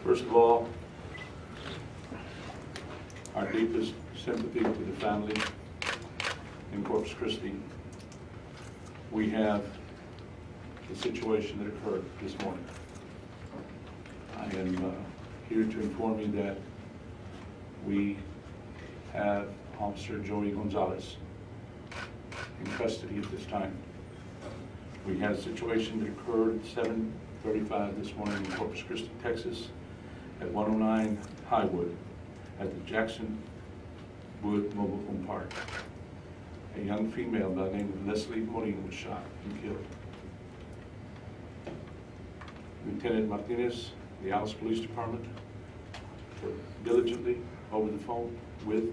First of all, our deepest sympathy to the family in Corpus Christi. We have the situation that occurred this morning. I am here to inform you that we have Officer Joey Gonzales in custody at this time. We had a situation that occurred at 7:35 this morning in Corpus Christi, Texas, at 109 Highwood at the Jackson Wood Mobile Home Park. A young female by the name of Leslie Morin was shot and killed. Lieutenant Martinez, the Alice Police Department, worked diligently over the phone with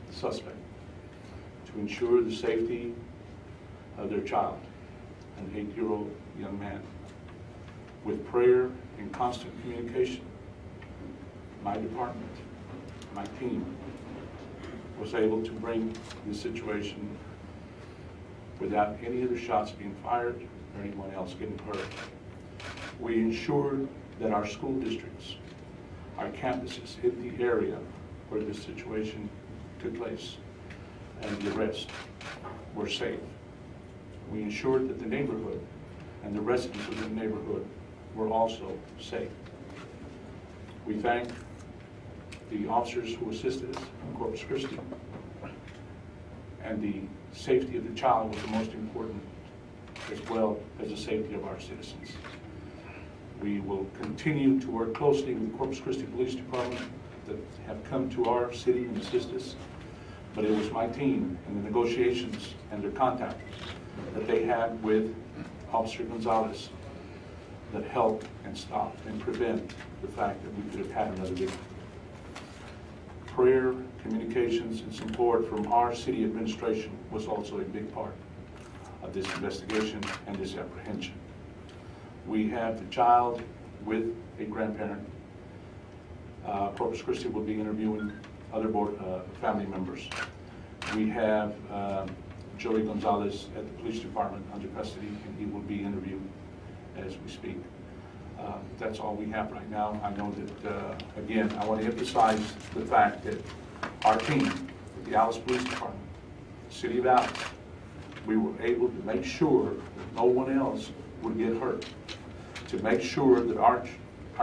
the suspect to ensure the safety of their child, an 8-year-old young man. With prayer and constant communication, my department, my team, was able to bring the situation without any other shots being fired or anyone else getting hurt. We ensured that our school districts, our campuses in the area where this situation took place and the arrest were safe. We ensured that the neighborhood and the residents of the neighborhood were also safe. We thank the officers who assisted us in Corpus Christi, and the safety of the child was the most important, as well as the safety of our citizens. We will continue to work closely with the Corpus Christi Police Department that have come to our city and assist us, but it was my team and the negotiations and their contact that they had with Officer Gonzales that helped and stopped and prevent the fact that we could have had another victim. Prayer, communications, and support from our city administration was also a big part of this investigation and this apprehension. We have the child with a grandparent. Corpus Christi will be interviewing other family members. We have Joey Gonzales at the police department under custody, and he will be interviewed as we speak. That's all we have right now. I know that, again, I want to emphasize the fact that our team, the Alice Police Department, the City of Alice, we were able to make sure that no one else would get hurt, to make sure that our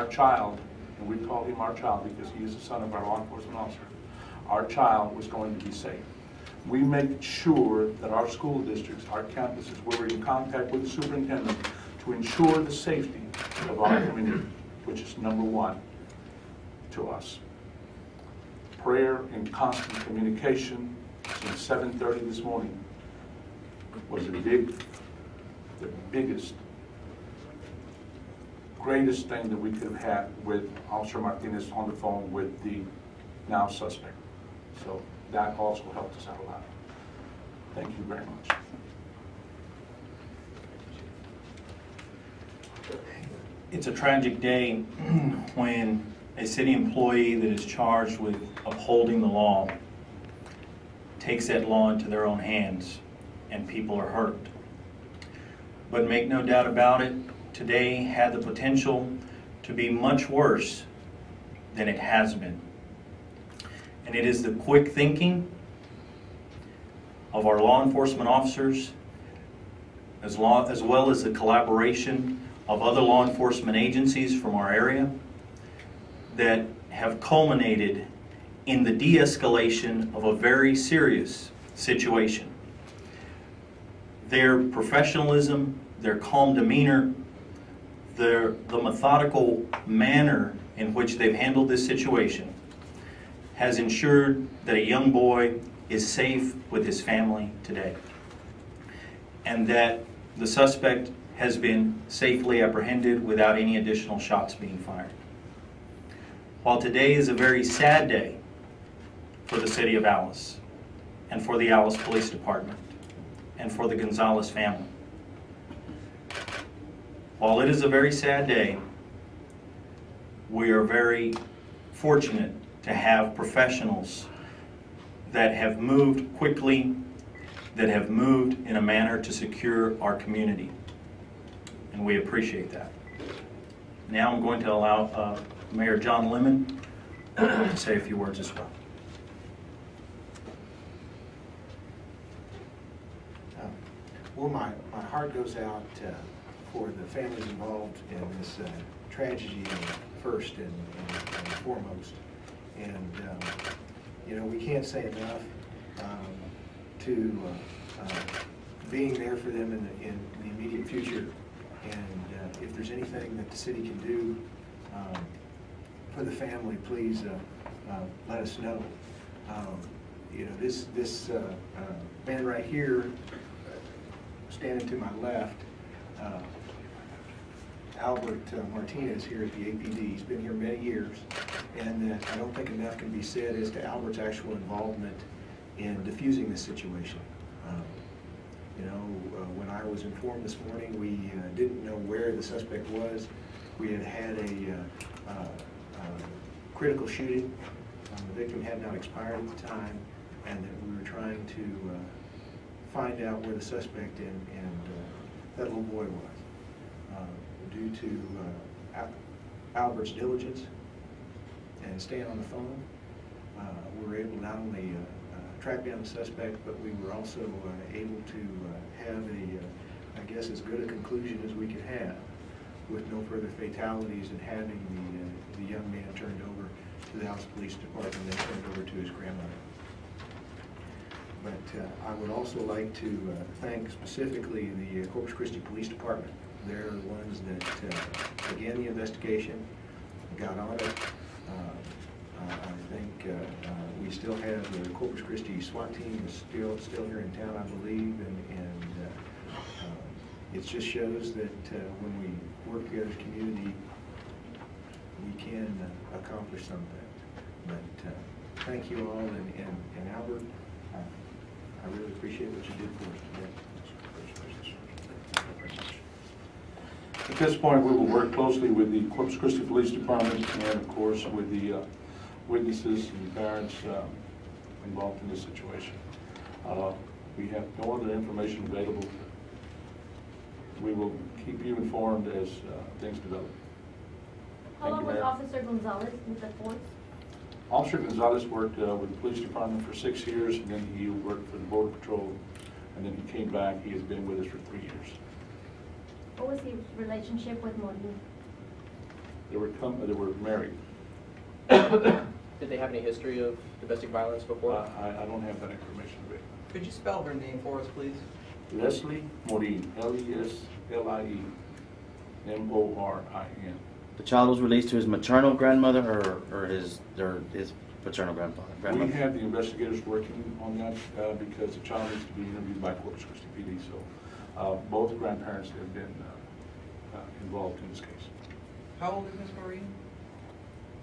child, and we call him our child because he is the son of our law enforcement officer, our child was going to be safe. We make sure that our school districts, our campuses, we're in contact with the superintendent to ensure the safety of our community, which is number one to us. Prayer and constant communication since 7:30 this morning was the biggest, greatest thing that we could have had with Officer Martinez on the phone with the now suspect. So that also helped us out a lot. Thank you very much. It's a tragic day when a city employee that is charged with upholding the law takes that law into their own hands and people are hurt. But make no doubt about it, today had the potential to be much worse than it has been. And it is the quick thinking of our law enforcement officers as well as the collaboration of other law enforcement agencies from our area that have culminated in the de-escalation of a very serious situation. Their professionalism, their calm demeanor, the methodical manner in which they've handled this situation has ensured that a young boy is safe with his family today, and that the suspect has been safely apprehended without any additional shots being fired. While today is a very sad day for the City of Alice and for the Alice Police Department and for the Gonzales family, while it is a very sad day, we are very fortunate to have professionals that have moved quickly, that have moved in a manner to secure our community. and we appreciate that. Now I'm going to allow Mayor John Lemon to say a few words as well. Well, my heart goes out for the families involved in this tragedy first and foremost. And, you know, we can't say enough to being there for them in the immediate future. And if there's anything that the city can do for the family, please let us know. You know, this man right here, standing to my left, Albert Martinez here at the APD. He's been here many years, and I don't think enough can be said as to Albert's actual involvement in diffusing this situation. You know, when I was informed this morning, we didn't know where the suspect was. We had a critical shooting. The victim had not expired at the time, and that we were trying to find out where the suspect and that little boy was. Due to Albert's diligence and staying on the phone, we were able to not only track down the suspect, but we were also able to have I guess, as good a conclusion as we could have, with no further fatalities, and having the young man turned over to the Dallas Police Department and then turned over to his grandmother. But I would also like to thank specifically the Corpus Christi Police Department. They're the ones that began the investigation, got on it. I think we still have the Corpus Christi SWAT team is still here in town, I believe, and it just shows that when we work together as a community, we can accomplish something. But thank you all, and Albert, I really appreciate what you did for us today. At this point, we will work closely with the Corpus Christi Police Department and, of course, with the witnesses and parents involved in this situation. We have no other information available. We will keep you informed as things develop. How long was Officer Gonzales with the force? Officer Gonzales worked with the police department for 6 years, and then he worked for the Border Patrol, and then he came back. He has been with us for 3 years. What was his relationship with Morin? They were married. Did they have any history of domestic violence before? I don't have that information available. Could you spell her name for us, please? Leslie Morin, Leslie Morin. The child was released to his maternal grandmother or his paternal grandfather? We have the investigators working on that because the child needs to be interviewed by Corpus Christi PD. So both grandparents have been involved in this case. How old is Ms. Morin?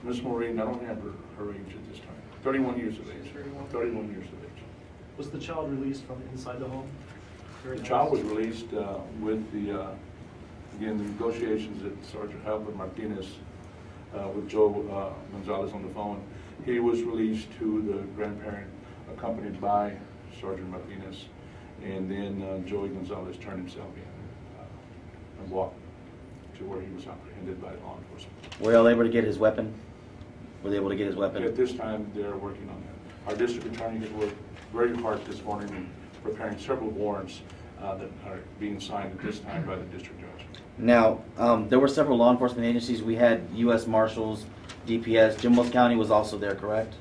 Ms. Morin, I don't have her age at this time. 31 years of age. 31 years of age. Was the child released from inside the home? The child was released with again, the negotiations that Sergeant Albert Martinez with Joey Gonzales on the phone. He was released to the grandparent, accompanied by Sergeant Martinez, and then Joey Gonzales turned himself in and walked to where he was apprehended by law enforcement. Were y'all able to get his weapon? Were they able to get his weapon? At this time, they're working on that. Our district attorney has worked very hard this morning in preparing several warrants that are being signed at this time by the district judge. Now, there were several law enforcement agencies. We had U.S. Marshals, DPS. Jim Wells County was also there, correct?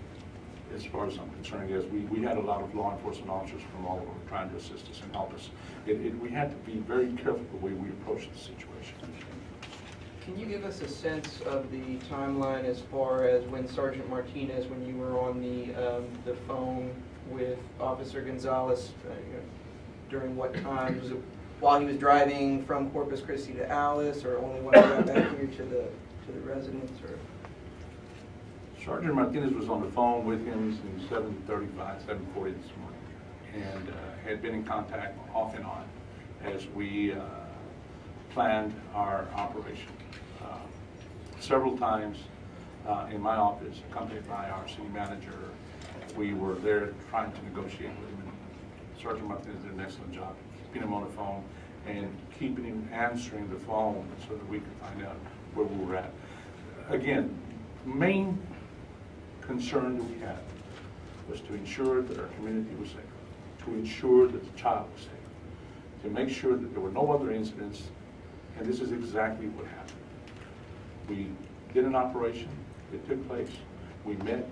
As far as I'm concerned, yes, we had a lot of law enforcement officers from all over trying to assist us and help us. We had to be very careful the way we approached the situation. Can you give us a sense of the timeline as far as when Sergeant Martinez, when you were on the phone with Officer Gonzales, during what time? Was it while he was driving from Corpus Christi to Alice, or only when he got back here to the residence? Or? Sergeant Martinez was on the phone with him since 7:35, 7:40 this morning, and had been in contact off and on as we planned our operation. Several times in my office, accompanied by our city manager, we were there trying to negotiate with him. And Sergeant Martinez did an excellent job keeping him on the phone and keeping him answering the phone so that we could find out where we were at. Again, main concern that we had was to ensure that our community was safe, to ensure that the child was safe, to make sure that there were no other incidents, and this is exactly what happened. We did an operation, it took place, we met,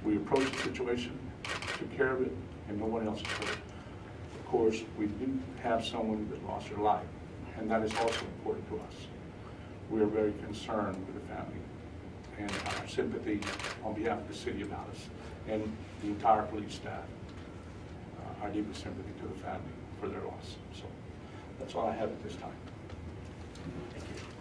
we approached the situation, took care of it, and no one else was hurt. Of course, we do have someone that lost their life, and that is also important to us. We are very concerned with the family, and our sympathy on behalf of the city of Dallas and the entire police staff, our deepest sympathy to the family for their loss. So that's all I have at this time. Thank you.